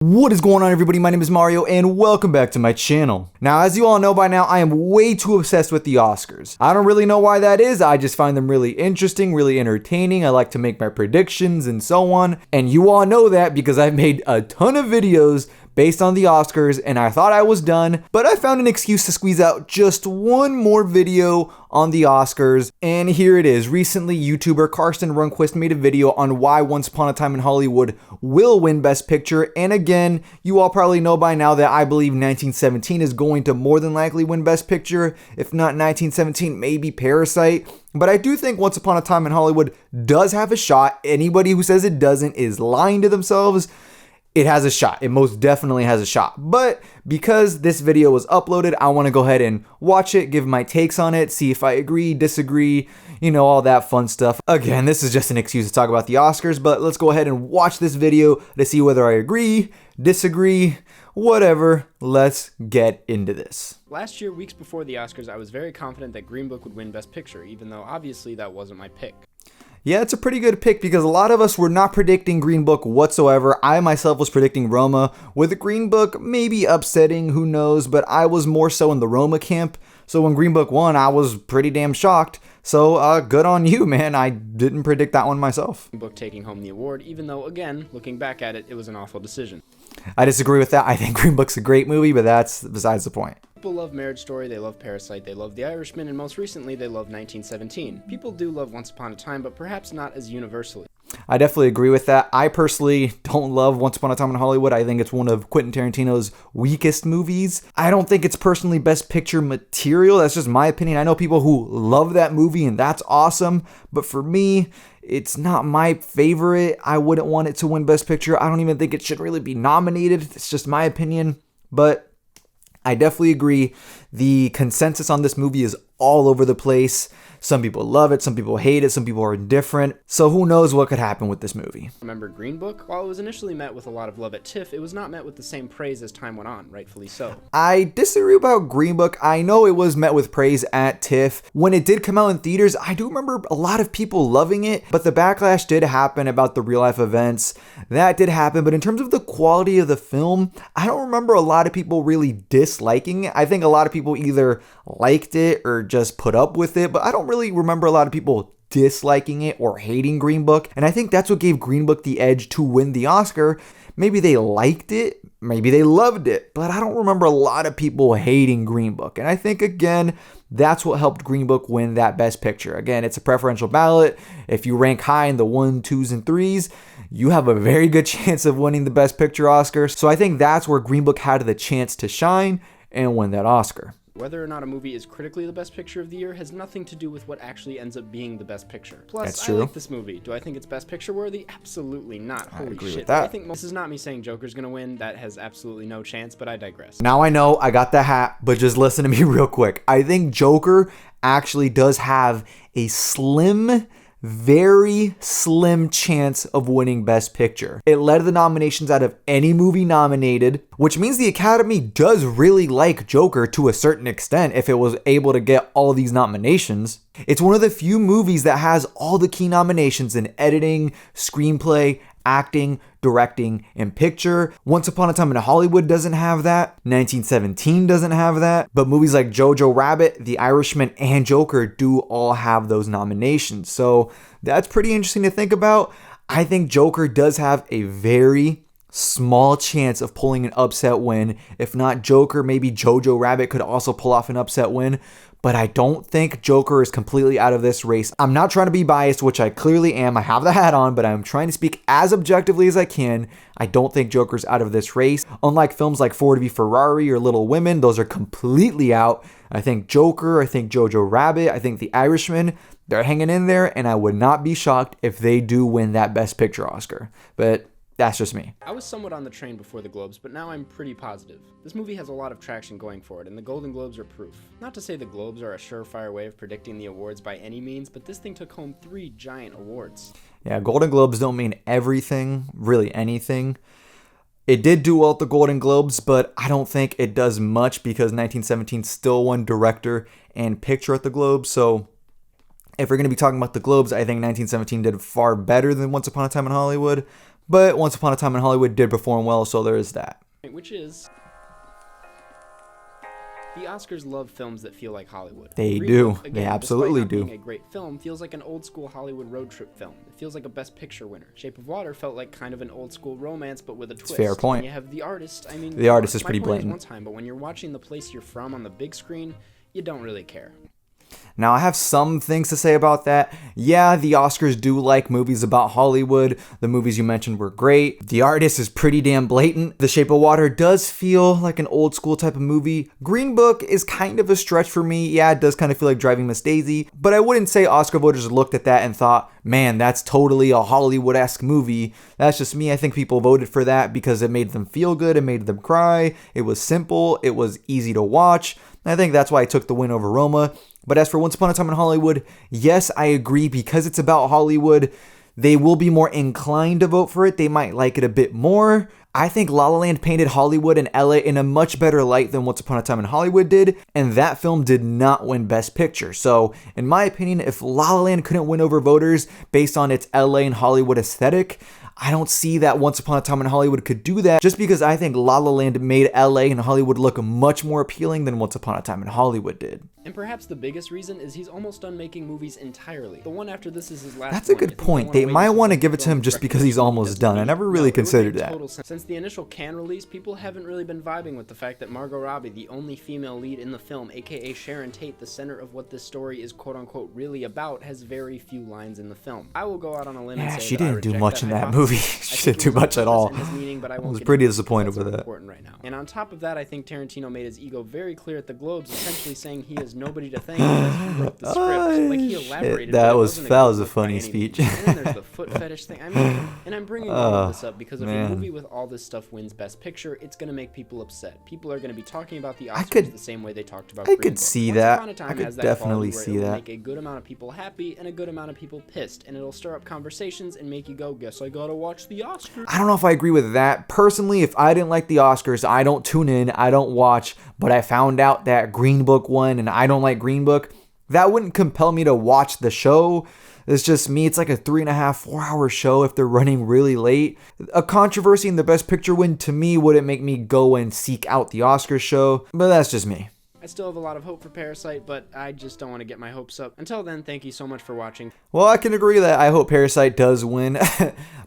What is going on, everybody? My name is Mario and welcome back to my channel. Now, as you all know by now, I am way too obsessed with the Oscars. I don't really know why that is. I just find them really interesting, really entertaining. I like to make my predictions and so on. And you all know that because I've made a ton of videos based on the Oscars and I thought I was done, but I found an excuse to squeeze out just one more video on the Oscars, and here it is. Recently, YouTuber Karsten Runquist made a video on why Once Upon a Time in Hollywood will win Best Picture, and again, you all probably know by now that I believe 1917 is going to more than likely win Best Picture. If not 1917, maybe Parasite. But I do think Once Upon a Time in Hollywood does have a shot. Anybody who says it doesn't is lying to themselves. It has a shot. It most definitely has a shot. But because this video was uploaded, I want to go ahead and watch it, give my takes on it, see if I agree, disagree, you know, all that fun stuff. Again, this is just an excuse to talk about the Oscars, but let's go ahead and watch this video to see whether I agree, disagree, whatever. Let's get into this. Last year, weeks before the Oscars, I was very confident that Green Book would win Best Picture, even though obviously that wasn't my pick. Yeah, it's a pretty good pick because a lot of us were not predicting Green Book whatsoever. I myself was predicting Roma, with the Green Book maybe upsetting, who knows, but I was more so in the Roma camp. So when Green Book won, I was pretty damn shocked. So good on you, man. I didn't predict that one myself. Green Book taking home the award, even though, again, looking back at it, it was an awful decision. I disagree with that. I think Green Book's a great movie, but that's besides the point. People love Marriage Story, they love Parasite, they love The Irishman, and most recently they love 1917. People do love Once Upon a Time, but perhaps not as universally. I definitely agree with that. I personally don't love Once Upon a Time in Hollywood. I think it's one of Quentin Tarantino's weakest movies. I don't think it's personally Best Picture material. That's just my opinion. I know people who love that movie and that's awesome, but for me, it's not my favorite. I wouldn't want it to win Best Picture. I don't even think it should really be nominated. It's just my opinion, but I definitely agree. The consensus on this movie is all over the place. Some people love it, some people hate it, some people are indifferent. So who knows what could happen with this movie. Remember Green Book? While it was initially met with a lot of love at TIFF, it was not met with the same praise as time went on, rightfully so. I disagree about Green Book. I know it was met with praise at TIFF. When it did come out in theaters, I do remember a lot of people loving it, but the backlash did happen about the real life events. That did happen, but in terms of the quality of the film, I don't remember a lot of people really disliking it. I think a lot of people either liked it or just put up with it, but I don't really remember a lot of people disliking it or hating Green Book, and I think that's what gave Green Book the edge to win the Oscar. Maybe they liked it, maybe they loved it, but I don't remember a lot of people hating Green Book, and I think, again, that's what helped Green Book win that Best Picture. Again, it's a preferential ballot. If you rank high in the 1s, 2s, and 3s, you have a very good chance of winning the Best Picture Oscar, so I think that's where Green Book had the chance to shine and win that Oscar. Whether or not a movie is critically the best picture of the year has nothing to do with what actually ends up being the best picture. Plus, That's true. I like this movie. Do I think it's best picture worthy? Absolutely not. Holy agree shit. with that. I think this is not me saying Joker's gonna win. That has absolutely no chance, but I digress. Now I know I got the hat, but just listen to me real quick. I think Joker actually does have a very slim chance of winning Best Picture. It led the nominations out of any movie nominated, which means the Academy does really like Joker to a certain extent if it was able to get all these nominations. It's one of the few movies that has all the key nominations in editing, screenplay, acting, directing, and picture. Once Upon a Time in Hollywood doesn't have that. 1917 doesn't have that. But movies like Jojo Rabbit, The Irishman, and Joker do all have those nominations. So that's pretty interesting to think about. I think Joker does have a very small chance of pulling an upset win. If not Joker, maybe Jojo Rabbit could also pull off an upset win. But I don't think Joker is completely out of this race. I'm not trying to be biased, which I clearly am. I have the hat on, but I'm trying to speak as objectively as I can. I don't think Joker's out of this race. Unlike films like Ford v Ferrari or Little Women, those are completely out. I think Joker, I think Jojo Rabbit, I think The Irishman, they're hanging in there, and I would not be shocked if they do win that Best Picture Oscar. But that's just me. I was somewhat on the train before the Globes, but now I'm pretty positive. This movie has a lot of traction going for it, and the Golden Globes are proof. Not to say the Globes are a surefire way of predicting the awards by any means, but this thing took home 3 giant awards. Yeah, Golden Globes don't mean everything, really anything. It did do well at the Golden Globes, but I don't think it does much because 1917 still won director and picture at the Globes, so if we're going to be talking about the Globes, I think 1917 did far better than Once Upon a Time in Hollywood. but Once Upon a Time in Hollywood did perform well, so there is that. Which is, the Oscars love films that feel like Hollywood. They Green do. Book, again, They absolutely despite not do. being a great film, feels like an old school Hollywood road trip film. It feels like a Best Picture winner. Shape of Water felt like kind of an old school romance, but with a twist. Fair point. And you have The Artist. I mean, The Artist is pretty my point blatant. one time, but when you're watching The Place You're From on the big screen, you don't really care. Now, I have some things to say about that. Yeah, the Oscars do like movies about Hollywood. The movies you mentioned were great. The Artist is pretty damn blatant. The Shape of Water does feel like an old school type of movie. Green Book is kind of a stretch for me. Yeah, it does kind of feel like Driving Miss Daisy, but I wouldn't say Oscar voters looked at that and thought, man, that's totally a Hollywood-esque movie. That's just me. I think people voted for that because it made them feel good. It made them cry. It was simple. It was easy to watch. I think that's why I took the win over Roma. But as for Once Upon a Time in Hollywood, yes, I agree. Because it's about Hollywood, they will be more inclined to vote for it. They might like it a bit more. I think La La Land painted Hollywood and LA in a much better light than Once Upon a Time in Hollywood did, and that film did not win Best Picture. So, in my opinion, if La La Land couldn't win over voters based on its LA and Hollywood aesthetic, I don't see that Once Upon a Time in Hollywood could do that, just because I think La La Land made LA and Hollywood look much more appealing than Once Upon a Time in Hollywood did. And perhaps the biggest reason is he's almost done making movies entirely. The one after this is his last. That's a good point. They might want to give it to him just because he's almost done. I never really considered that. Since the initial Cannes release, people haven't really been vibing with the fact that Margot Robbie, the only female lead in the film, aka Sharon Tate, the center of what this story is quote-unquote really about, has very few lines in the film. I will go out on a limb and say she that I didn't do reject much that in that hypothesis. movie. She didn't do much at all. I was pretty disappointed with that. Important right now. And on top of that, I think Tarantino made his ego very clear at the Globes, essentially saying he has nobody to thank unless he wrote the script. Like he elaborated. That but it was wasn't that was a good look by funny any speech. means. And then there's the foot fetish thing. I mean, and I'm bringing all of this up because if a movie with all this stuff wins Best Picture, it's gonna make people upset. People are gonna be talking about the Oscars the same way they talked about. I could see that. I could definitely see that. Make a good amount of people happy and a good amount of people pissed, and it'll stir up conversations and make you go, "Guess I gotta watch the Oscars." I don't know if I agree with that. Personally, if I didn't like the Oscars, I don't tune in, I don't watch, but I found out that Green Book won and I don't like Green Book, that wouldn't compel me to watch the show. It's just me. It's like a 3.5, 4 hour show if they're running really late. A controversy in the Best Picture win to me wouldn't make me go and seek out the Oscars show, but that's just me. I still have a lot of hope for Parasite, but I just don't want to get my hopes up. Until then, thank you so much for watching. Well, I can agree that I hope Parasite does win,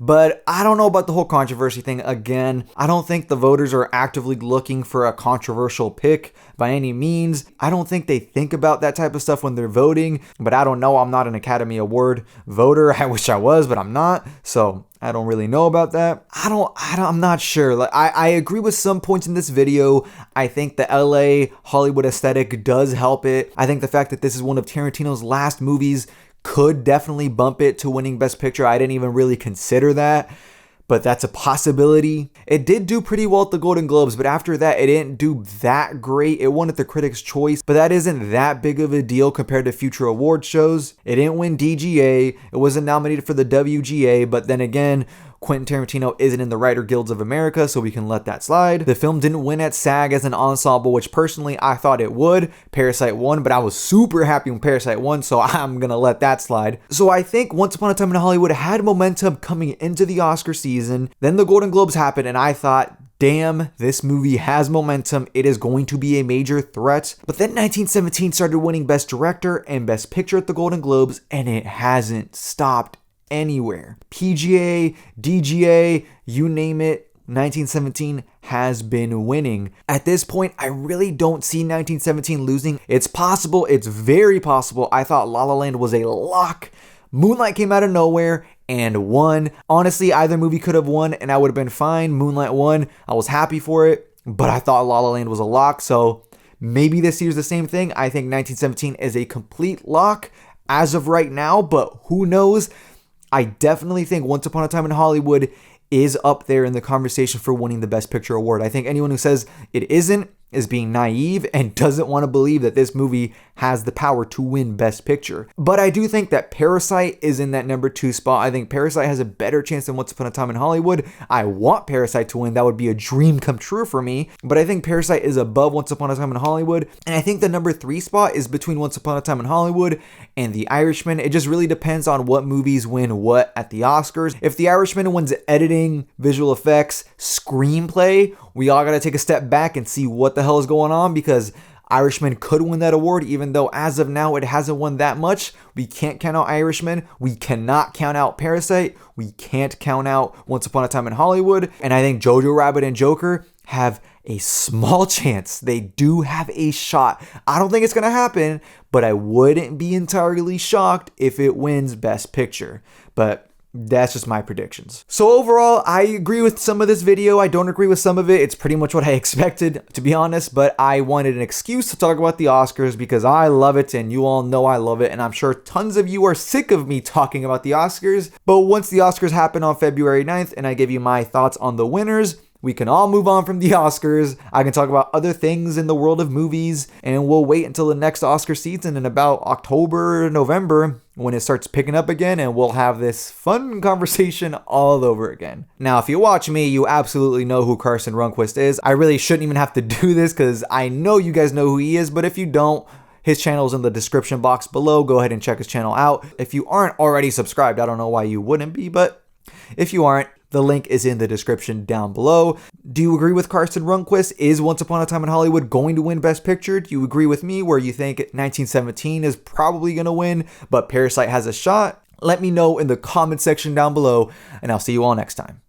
but I don't know about the whole controversy thing. Again, I don't think the voters are actively looking for a controversial pick by any means. I don't think they think about that type of stuff when they're voting, but I don't know. I'm not an Academy Award voter. I wish I was, but I'm not. So I don't really know about that. I'm not sure. Like, I agree with some points in this video. I think the LA Hollywood aesthetic does help it. I think the fact that this is one of Tarantino's last movies could definitely bump it to winning Best Picture. I didn't even really consider that, but that's a possibility. It did do pretty well at the Golden Globes, but after that, it didn't do that great. It won at the Critics' Choice, but that isn't that big of a deal compared to future award shows. It didn't win DGA. It wasn't nominated for the WGA, but then again, Quentin Tarantino isn't in the Writer Guilds of America, so we can let that slide. The film didn't win at SAG as an ensemble, which personally I thought it would. Parasite won, but I was super happy when Parasite won, so I'm gonna let that slide. So I think Once Upon a Time in Hollywood had momentum coming into the Oscar season. Then the Golden Globes happened, and I thought, damn, this movie has momentum. It is going to be a major threat. But then 1917 started winning Best Director and Best Picture at the Golden Globes, and it hasn't stopped anywhere. PGA, DGA, you name it, 1917 has been winning. At this point, I really don't see 1917 losing. It's possible, it's very possible. I thought La La Land was a lock. Moonlight came out of nowhere and won. Honestly, either movie could have won and I would have been fine. Moonlight won. I was happy for it, but I thought La La Land was a lock, so maybe this year's the same thing. I think 1917 is a complete lock as of right now, but who knows? I definitely think Once Upon a Time in Hollywood is up there in the conversation for winning the Best Picture award. I think anyone who says it isn't is being naive and doesn't want to believe that this movie has the power to win Best Picture. But I do think that Parasite is in that number 2 spot. I think Parasite has a better chance than Once Upon a Time in Hollywood. I want Parasite to win. That would be a dream come true for me. But I think Parasite is above Once Upon a Time in Hollywood. And I think the number 3 spot is between Once Upon a Time in Hollywood and The Irishman. It just really depends on what movies win what at the Oscars. If The Irishman wins editing, visual effects, screenplay, we all got to take a step back and see what the hell is going on, because Irishman could win that award, even though as of now it hasn't won that much. We can't count out Irishman. We cannot count out Parasite. We can't count out Once Upon a Time in Hollywood. And I think Jojo Rabbit and Joker have a small chance. They do have a shot. I don't think it's going to happen, but I wouldn't be entirely shocked if it wins Best Picture. But that's just my predictions. So overall, I agree with some of this video. I don't agree with some of it. It's pretty much what I expected, to be honest, but I wanted an excuse to talk about the Oscars because I love it and you all know I love it, and I'm sure tons of you are sick of me talking about the Oscars. But once the Oscars happen on February 9th and I give you my thoughts on the winners, we can all move on from the Oscars. I can talk about other things in the world of movies, and we'll wait until the next Oscar season in about October, November, when it starts picking up again, and we'll have this fun conversation all over again. Now, if you watch me, you absolutely know who Karsten Runquist is. I really shouldn't even have to do this because I know you guys know who he is, but if you don't, his channel is in the description box below. Go ahead and check his channel out. If you aren't already subscribed, I don't know why you wouldn't be, but if you aren't, the link is in the description down below. Do you agree with Karsten Runquist? Is Once Upon a Time in Hollywood going to win Best Picture? Do you agree with me where you think 1917 is probably going to win, but Parasite has a shot? Let me know in the comment section down below, and I'll see you all next time.